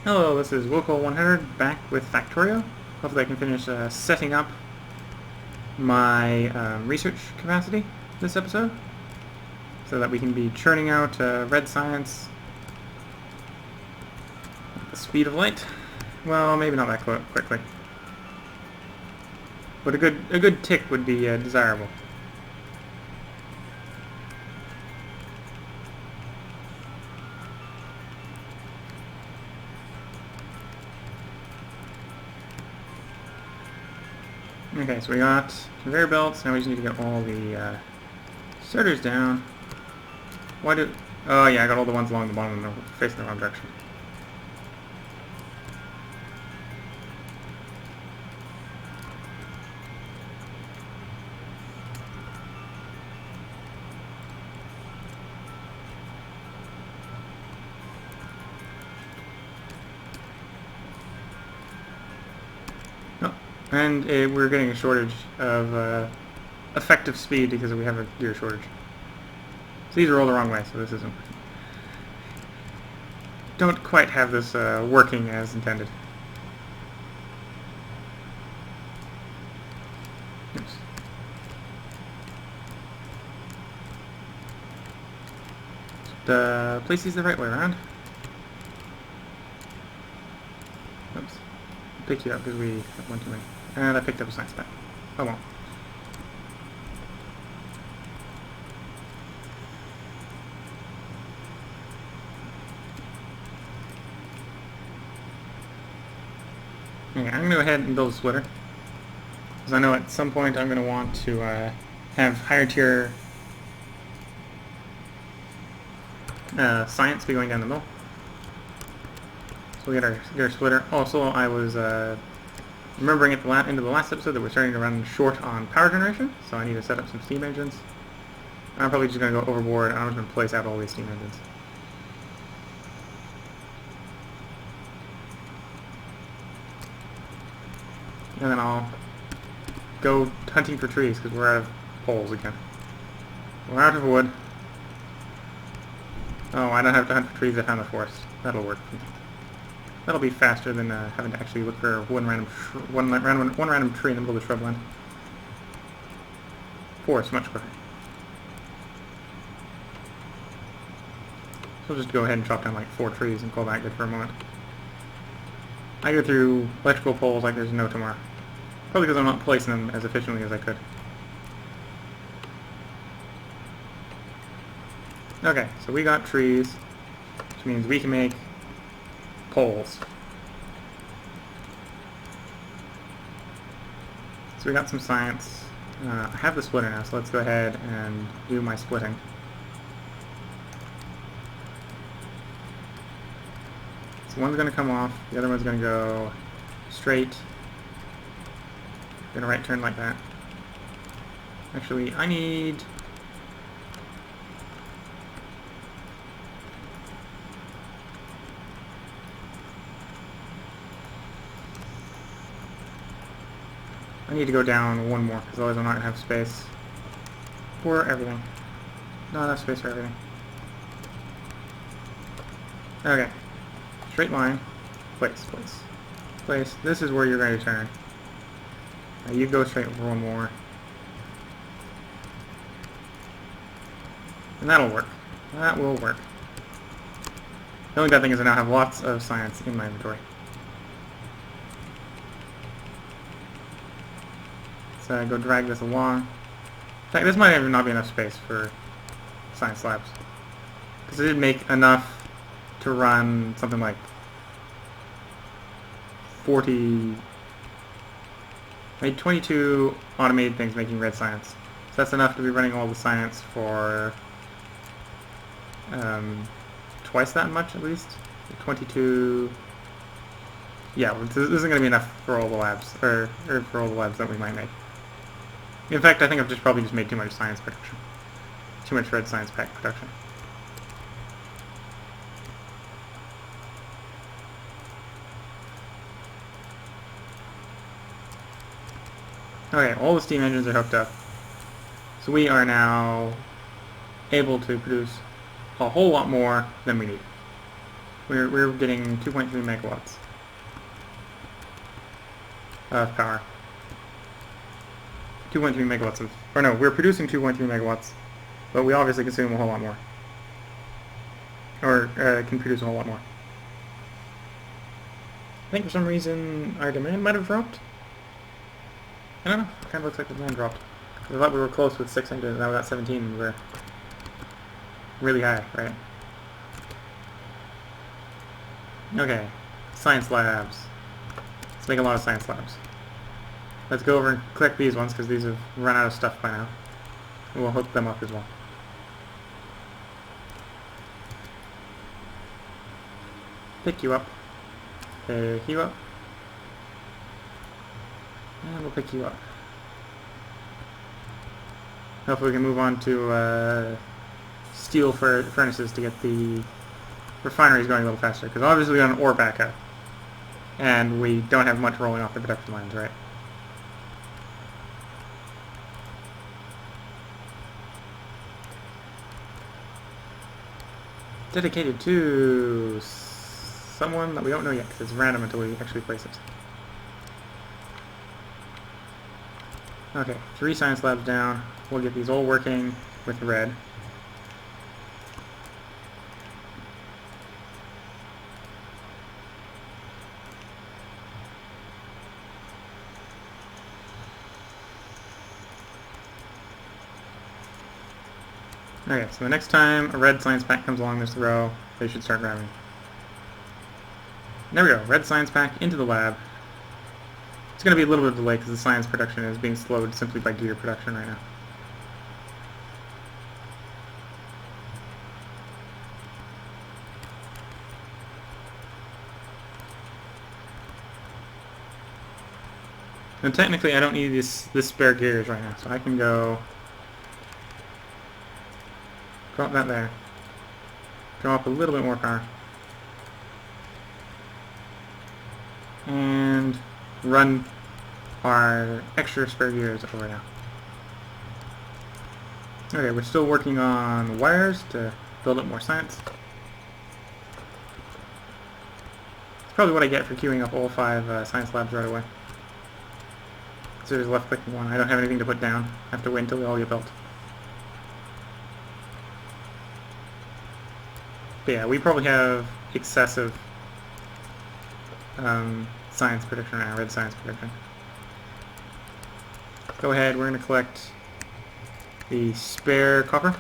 Hello, this is Willcol100 back with Factorio. Hopefully I can finish setting up my research capacity this episode so that we can be churning out red science at the speed of light. Well, maybe not that quickly. But a good tick would be desirable. Okay, so we got conveyor belts, now we just need to get all the starters down. Oh yeah, I got all the ones along the bottom and they're facing the wrong direction. And we're getting a shortage of effective speed because we have a gear shortage. So these are all the wrong way, so this isn't working. Don't quite have this working as intended. Oops. Place these the right way around. Oops. Pick you up because we have one too many. And I picked up a science pack. Oh well. Okay, I'm going to go ahead and build a splitter. Because I know at some point I'm going to want to have higher tier science be going down the middle. So we get our splitter. Also, I was remembering at the end of the last episode that we're starting to run short on power generation, so I need to set up some steam engines. I'm probably just going to go overboard. I'm just going to place out all these steam engines. And then I'll go hunting for trees because we're out of poles again. We're out of wood. Oh, I don't have to hunt for trees. I found the forest. That'll work. That'll be faster than having to actually look for one random tree in the middle of the shrubland. Forest, much quicker. So we'll just go ahead and chop down like 4 trees and call that good for a moment. I go through electrical poles like there's no tomorrow. Probably because I'm not placing them as efficiently as I could. Okay, so we got trees, which means we can make poles. So we got some science. I have the splitter now, so let's go ahead and do my splitting. So one's going to come off, the other one's going to go straight. Going to right turn like that. Actually, I need... to go down one more, because otherwise I'm not going to have space for everything. Not enough space for everything. Okay. Straight line. Place, place. Place. This is where you're going to turn. Now you go straight for one more. And that'll work. That will work. The only bad thing is I now have lots of science in my inventory. So I go drag this along. In fact, this might even not be enough space for science labs. Because it did make enough to run something like 40... I made 22 automated things making red science. So that's enough to be running all the science for twice that much at least. 22... Yeah, this isn't going to be enough for all the labs, or for all the labs that we might make. In fact, I think I've probably just made too much science production. Too much red science pack production. Okay, all the steam engines are hooked up. So we are now able to produce a whole lot more than we need. we're getting 2.3 megawatts of power. 2.3 megawatts of, or no, we're producing 2.3 megawatts, but we obviously consume a whole lot more. Or can produce a whole lot more. I think for some reason our demand might have dropped. I don't know, it kind of looks like the demand dropped. I thought we were close with 600, and now we got 17, and we're really high, right? Okay, science labs. Let's make a lot of science labs. Let's go over and collect these ones, because these have run out of stuff by now. And we'll hook them up as well. Pick you up. Pick you up. And we'll pick you up. Hopefully we can move on to steel furnaces to get the refineries going a little faster, because obviously we got an ore backup, and we don't have much rolling off the production lines, right? Dedicated to someone that we don't know yet, because it's random until we actually place it. Okay, 3 science labs down. We'll get these all working with red. Okay, so the next time a red science pack comes along this row, they should start grabbing. There we go, red science pack into the lab. It's going to be a little bit of delay because the science production is being slowed simply by gear production right now. And technically I don't need this spare gears right now, so I can go drop that there. Drop a little bit more power. And run our extra spare gears over now. Okay, we're still working on wires to build up more science. It's probably what I get for queuing up all 5 science labs right away. So there's left clicking one. I don't have anything to put down. I have to wait until they all get built. But yeah, we probably have excessive science production right now, red science production. Go ahead, we're going to collect the spare copper.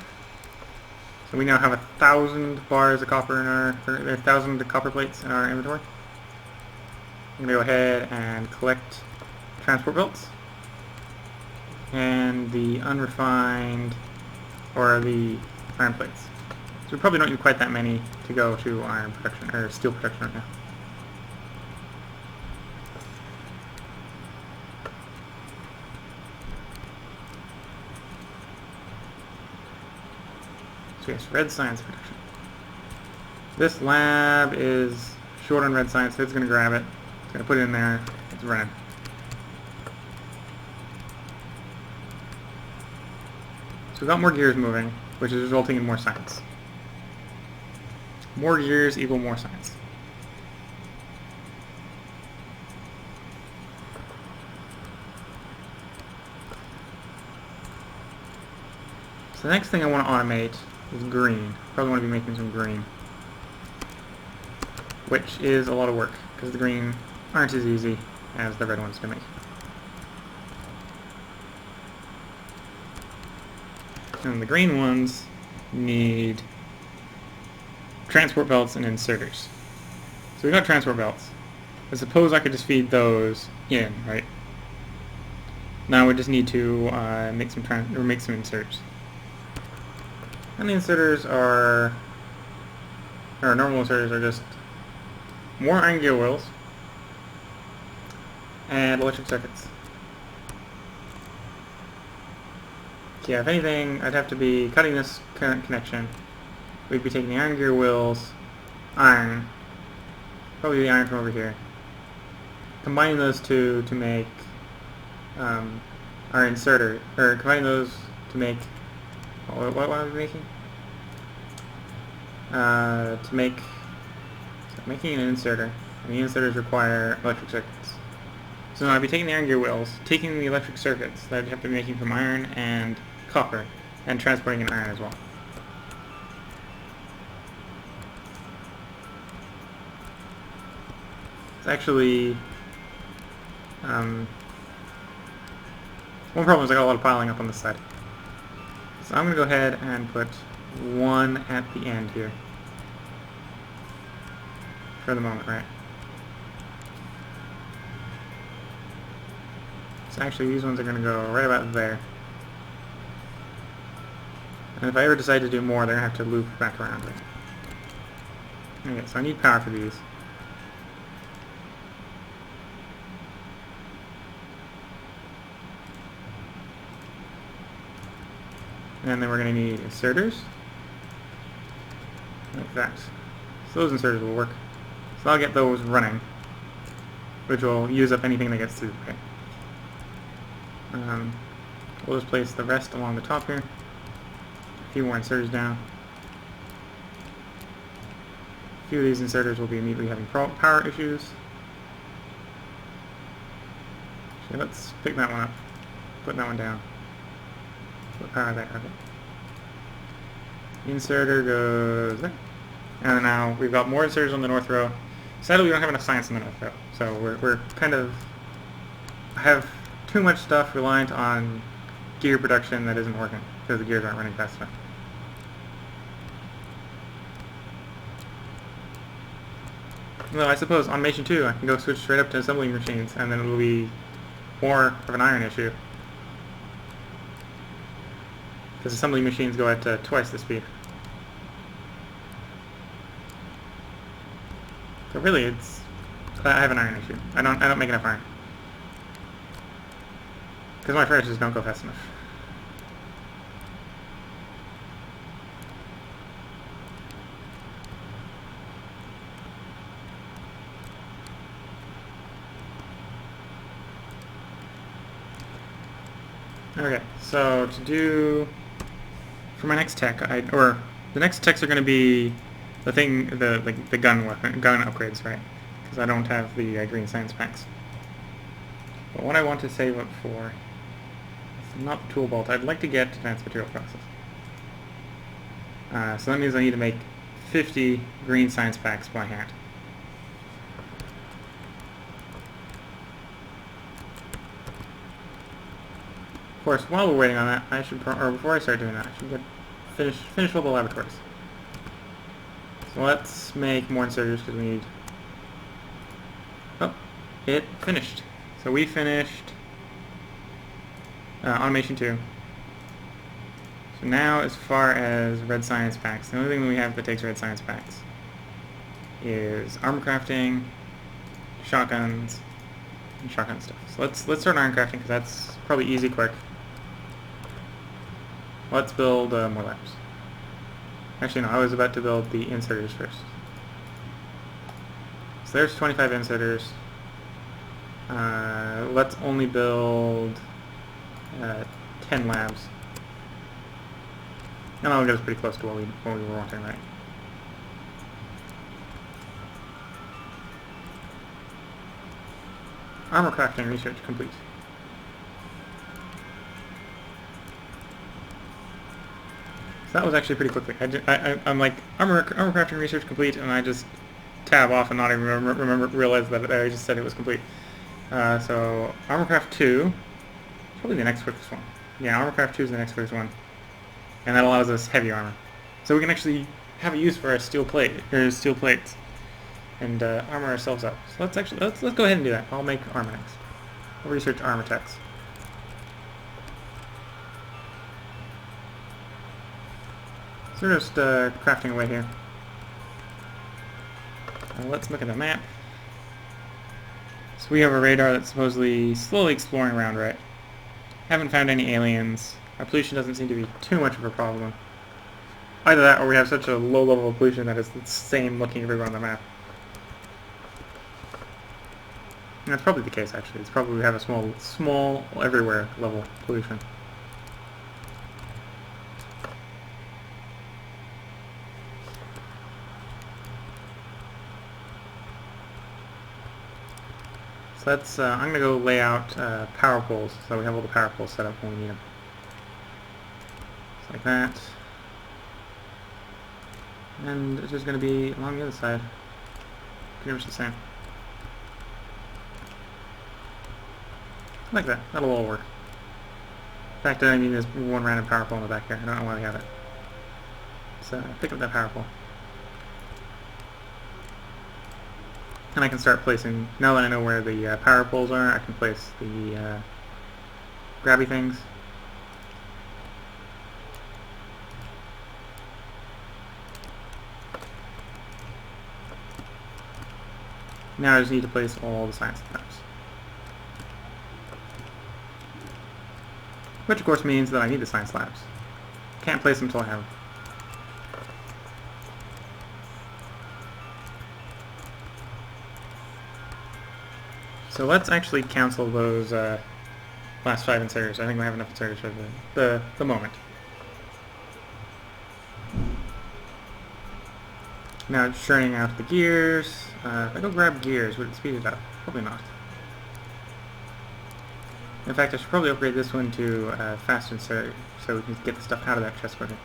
So we now have 1,000 bars of copper in our, or 1,000 copper plates in our inventory. I'm going to go ahead and collect transport belts and the unrefined, or the iron plates. So we probably don't need quite that many to go to iron production, or steel production right now. So yes, red science production. This lab is short on red science, so it's going to grab it. It's going to put it in there. It's running. So we've got more gears moving, which is resulting in more science. More gears equal more science. So the next thing I want to automate is green. Probably want to be making some green, which is a lot of work, because the green aren't as easy as the red ones to make. And the green ones need transport belts and inserters. So we've got transport belts. I suppose I could just feed those in, right? Now we just need to make some inserts. And the inserters are, or normal inserters are just more iron gear wheels and electric circuits. Yeah, if anything, I'd have to be cutting this current connection. We'd be taking the iron gear wheels, iron, probably the iron from over here, combining those two to make our inserter, or combining those to make, what are we making? To make making an inserter, and the inserters require electric circuits. So now I'd be taking the iron gear wheels, taking the electric circuits that I'd have to be making from iron and copper, and transporting in iron as well. It's actually one problem is I got a lot of piling up on this side. So I'm going to go ahead and put one at the end here. For the moment, right? So actually these ones are going to go right about there. And if I ever decide to do more, they're going to have to loop back around. Right? Okay, so I need power for these. And then we're going to need inserters. Like that. So those inserters will work. So I'll get those running, which will use up anything that gets through. Okay. We'll just place the rest along the top here. A few more inserters down. A few of these inserters will be immediately having power issues. Actually, let's pick that one up. Put that one down. Put power there. Okay. Inserter goes there. And now we've got more inserters on the north row. Sadly, we don't have enough science in the north row. So we're kind of have too much stuff reliant on gear production that isn't working because the gears aren't running fast enough. Well, I suppose on Mation 2 I can go switch straight up to assembling machines and then it will be more of an iron issue. Because assembly machines go at twice the speed. So really, I have an iron issue. I don't make enough iron because my furnaces don't go fast enough. Okay, so to do for my next tech, the next techs are going to be the thing, the gun upgrades, right? Because I don't have the green science packs. But what I want to save up for is not the tool bolt. I'd like to get advanced material process. So that means I need to make 50 green science packs by hand. Of course, while we're waiting on that, I should, or before I start doing that, I should finish all the laboratories. So let's make more inserters because we need... Oh, it finished. So we finished automation 2. So now as far as red science packs, the only thing that we have that takes red science packs is armor crafting, shotguns, and shotgun stuff. So let's start iron crafting because that's probably easy, quick. Let's build more labs. Actually, no, I was about to build the inserters first. So there's 25 inserters. Let's only build 10 labs. And that'll get us pretty close to what we were wanting, right? Armor crafting research complete. So that was actually pretty quickly. I'm like, armor crafting research complete, and I just tab off and not even realize that I just said it was complete. So Armorcraft 2, probably the next quickest one. Yeah, Armorcraft 2 is the next quickest one, and that allows us heavy armor. So we can actually have a use for our steel plates, and armor ourselves up. So let's go ahead and do that. I'll make armor next. I'll research armor techs. So we're just crafting away here. Let's look at the map. So we have a radar that's supposedly slowly exploring around, right? Haven't found any aliens. Our pollution doesn't seem to be too much of a problem. Either that or we have such a low level of pollution that it's the same looking everywhere on the map. And that's probably the case, actually. It's probably we have a small everywhere level pollution. So let's, I'm going to go lay out power poles so we have all the power poles set up when we need them. Just like that. And it's just going to be along the other side. Pretty much the same. Like that. That'll all work. In fact, I need this one random power pole in the back here. I don't know why we have it. So pick up that power pole. And I can start placing, now that I know where the power poles are, I can place the grabby things. Now I just need to place all the science labs. Which of course means that I need the science labs. Can't place them until I have them. So let's actually cancel those last 5 inserters. I think we have enough inserters for the moment. Now it's churning out the gears. If I go grab gears, would it speed it up? Probably not. In fact, I should probably upgrade this one to fast insert so we can get the stuff out of that chest quicker.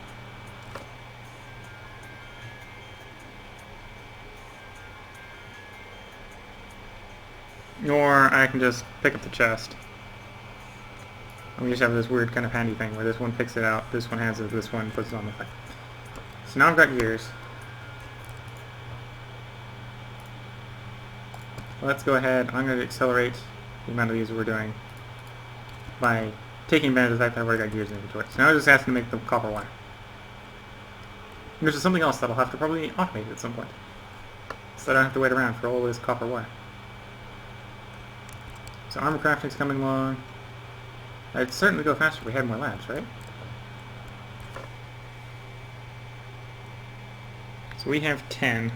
Or I can just pick up the chest. And we just have this weird kind of handy thing where this one picks it out, this one has it, this one puts it on the thing. So now I've got gears. Let's go ahead. I'm going to accelerate the amount of these we're doing by taking advantage of the fact that I've already got gears in inventory. So now I'm just asking to make the copper wire. Which is something else that I'll have to probably automate at some point. So I don't have to wait around for all this copper wire. So armor crafting's coming along. I'd certainly go faster if we had more labs, right? So we have 10.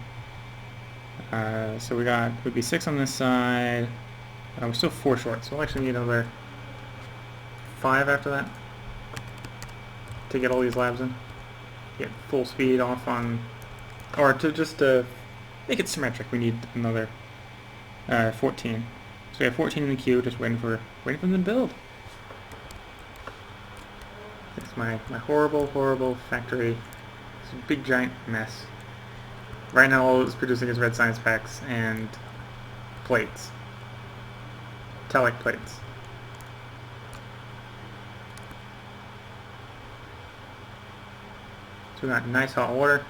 So would be 6 on this side. We're still 4 short, so we'll actually need another 5 after that to get all these labs in. Get full speed off on, or to just make it symmetric, we need another 14. So we have 14 in the queue, just waiting for them to build. It's my horrible factory. It's a big giant mess. Right now all it's producing is red science packs and plates. Metallic plates. So we got nice hot water.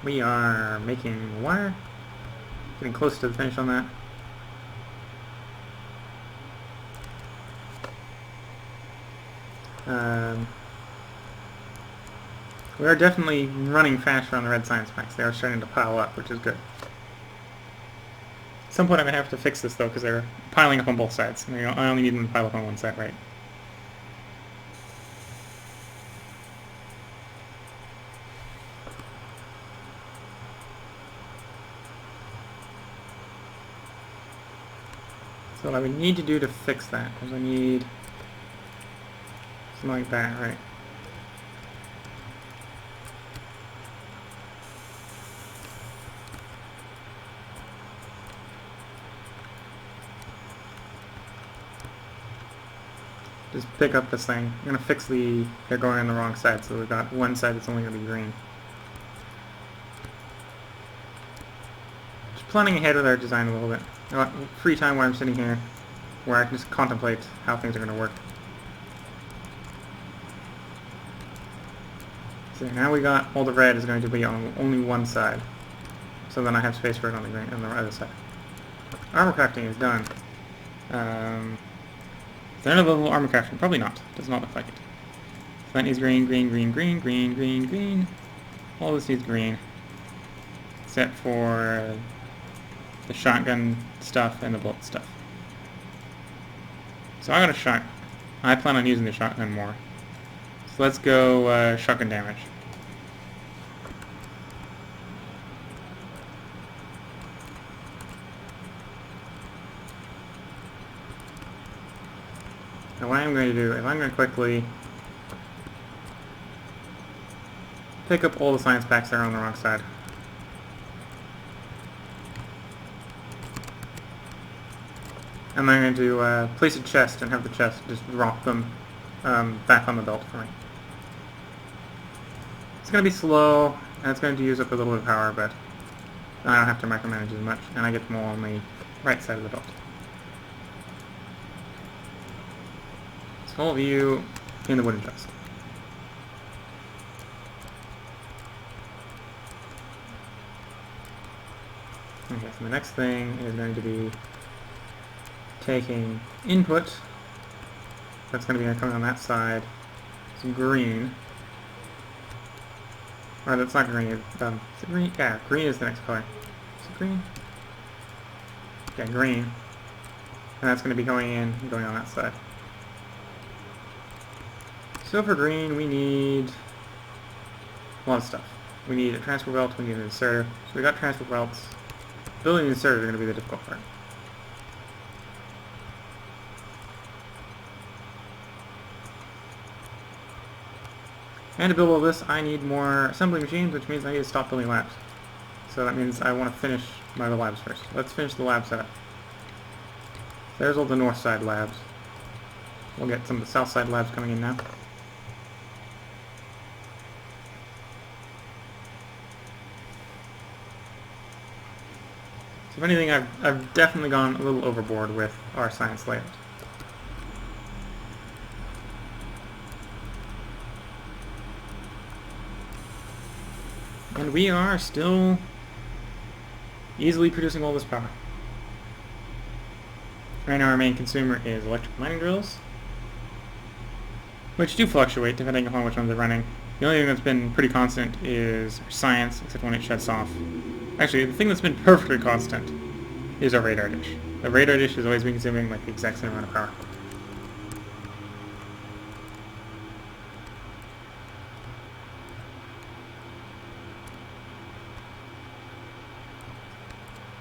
We are making wire. Getting close to the finish on that. We are definitely running faster on the red science packs. They are starting to pile up, which is good. At some point I'm going to have to fix this though, because they're piling up on both sides. And I only need them to pile up on one side, right? So what I would need to do to fix that is I need something like that, right? Just pick up this thing. I'm going to fix they're going on the wrong side, so we've got one side that's only going to be green. Just planning ahead with our design a little bit. I got free time while I'm sitting here, where I can just contemplate how things are going to work. So now we got all the red is going to be on only one side, so then I have space for it on the green on the other side. Armor crafting is done. Is there another level armor crafting? Probably not. Does not look like it. So that needs green, green, green, green, green, green, green. All this needs green. Except for the shotgun stuff and the bullet stuff. So I got a shotgun. I plan on using the shotgun more. So let's go shotgun damage. Now what I'm going to do is I'm going to quickly pick up all the science packs that are on the wrong side. And I'm going to place a chest and have the chest just drop them back on the belt for me. It's going to be slow, and it's going to use up a little bit of power, but I don't have to micromanage as much, and I get them all on the right side of the belt. So all of you in the wooden chest. Okay, so the next thing is going to be taking input. That's going to be coming on that side. Some green. Or that's not green. Is it green? Yeah, green is the next color. Is it green? Yeah, green. And that's going to be going in and going on that side. So for green, we need a lot of stuff. We need a transfer belt, we need an inserter. So we got transfer belts. Building the inserter is going to be the difficult part. And to build all this, I need more assembly machines, which means I need to stop building labs. So that means I want to finish my other labs first. Let's finish the lab setup. There's all the north side labs. We'll get some of the south side labs coming in now. So if anything, I've definitely gone a little overboard with our science layout. And we are still easily producing all this power. Right now our main consumer is electric mining drills, which do fluctuate depending upon which ones are running. The only thing that's been pretty constant is our science, except when it shuts off. Actually, the thing that's been perfectly constant is our radar dish. The radar dish has always been consuming like the exact same amount of power.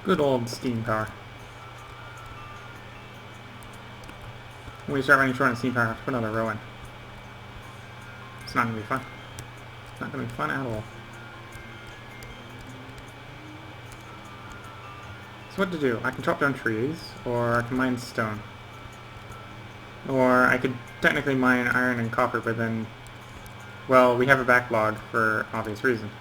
Good old steam power. When we start running short on steam power, I have to put another row in. It's not going to be fun. It's not going to be fun at all. So what to do? I can chop down trees, or I can mine stone. Or I could technically mine iron and copper, but then, well, we have a backlog for obvious reasons.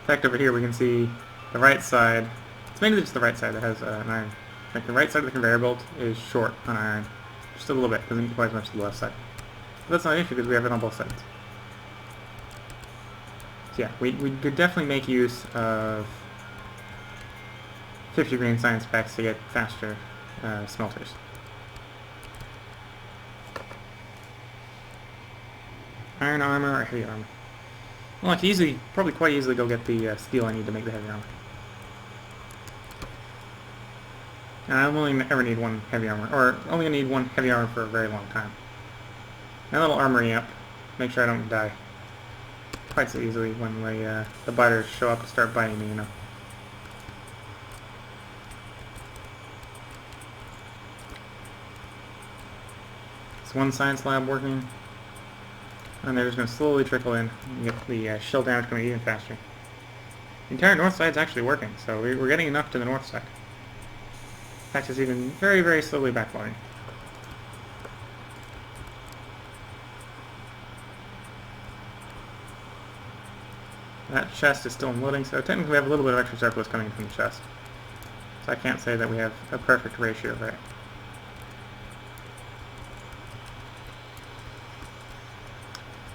In fact, over here we can see the right side. It's mainly just the right side that has an iron. Like the right side of the conveyor belt is short on iron. Just a little bit, doesn't need quite as much as the left side. But that's not an issue because we have it on both sides. So yeah, we could definitely make use of 50 green science packs to get faster smelters. Iron armor or heavy armor? Well, I could probably quite easily go get the steel I need to make the heavy armor. And I only ever need one heavy armor, or only need one heavy armor for a very long time. And that'll armor me up, make sure I don't die quite so easily when the biters show up and start biting me, you know. It's one science lab working. And they're just going to slowly trickle in and get the shell damage coming even faster. The entire north side is actually working, so we're getting enough to the north side. In fact, it's even very, very slowly backloading. That chest is still unloading, so technically we have a little bit of extra surplus coming from the chest. So I can't say that we have a perfect ratio there.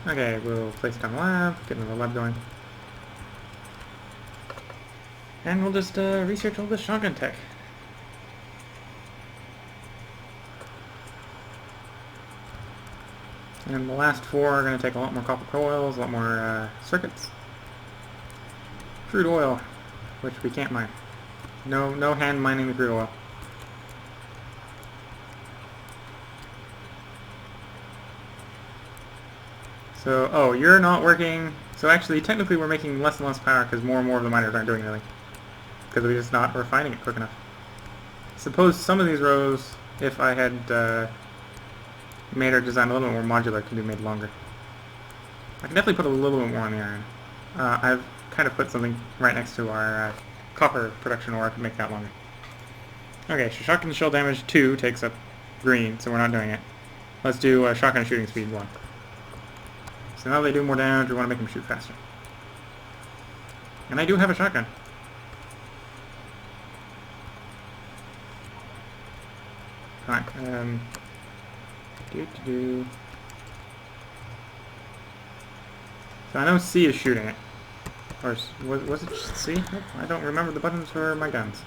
Okay, we'll place it on the lab, get another lab going. And we'll just research all this shotgun tech. And the last four are going to take a lot more copper coils, a lot more circuits. Crude oil, which we can't mine. No hand mining the crude oil. So, oh, you're not working. So actually, technically we're making less and less power because more and more of the miners aren't doing anything. Because we're just not refining it quick enough. Suppose some of these rows, if I had made our design a little bit more modular, could be made longer. I can definitely put a little bit more on the iron. I've kind of put something right next to our copper production ore. I could make that longer. Okay, so shotgun shell damage 2 takes up green, so we're not doing it. Let's do shotgun shooting speed 1. So now they do more damage, we want to make them shoot faster. And I do have a shotgun. Alright, So I know C is shooting it. Or was it C? Nope, I don't remember the buttons for my guns.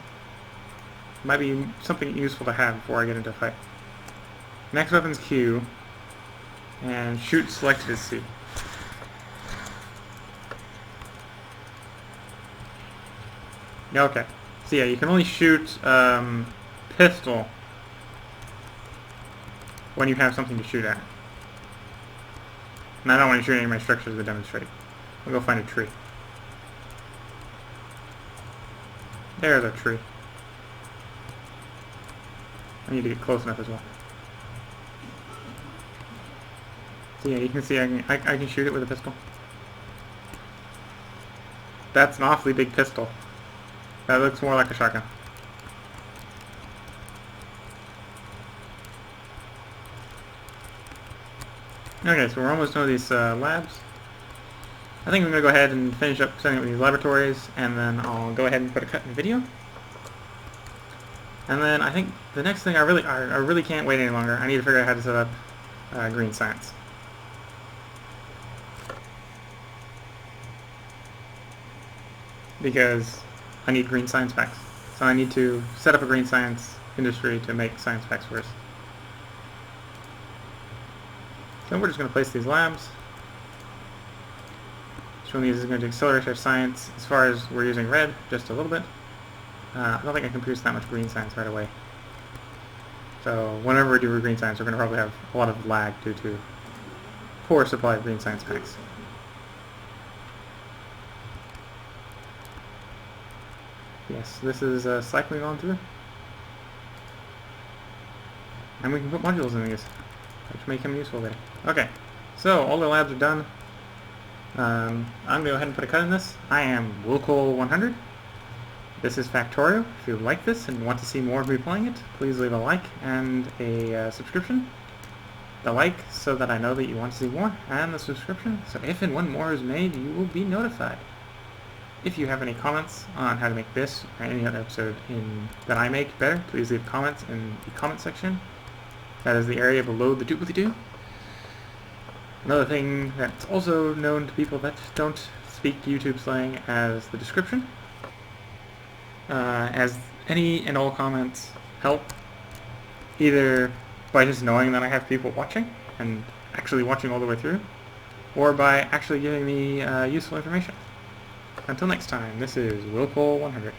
Might be something useful to have before I get into a fight. Next weapon's Q. And shoot selected is C. Yeah, okay. So yeah, you can only shoot pistol when you have something to shoot at. And I don't want to shoot any of my structures to demonstrate. I'll go find a tree. There's a tree. I need to get close enough as well. So yeah, you can see I can shoot it with a pistol. That's an awfully big pistol. That looks more like a shotgun. Okay, so we're almost done with these labs. I think I'm going to go ahead and finish up setting up these laboratories, and then I'll go ahead and put a cut in the video. And then I think the next thing I really can't wait any longer. I need to figure out how to set up green science. Because I need green science packs. So I need to set up a green science industry to make science packs first. So we're just going to place these labs. Each one of these is going to accelerate our science. As far as we're using red, just a little bit. I don't think I can produce that much green science right away. So whenever we do green science, we're going to probably have a lot of lag due to poor supply of green science packs. Yes, this is cycling on through. And we can put modules in these, which may come useful later. Okay, so all the labs are done. I'm going to go ahead and put a cut in this. I am Willcol100. This is Factorio. If you like this and want to see more of me playing it, please leave a like and a subscription. The like so that I know that you want to see more, and the subscription so if and when more is made, you will be notified. If you have any comments on how to make this or any other episode that I make better, please leave comments in the comment section. That is the area below the doobly-doo. Another thing that's also known to people that don't speak YouTube slang as the description. As any and all comments help, either by just knowing that I have people watching and actually watching all the way through, or by actually giving me useful information. Until next time, this is Willcol100.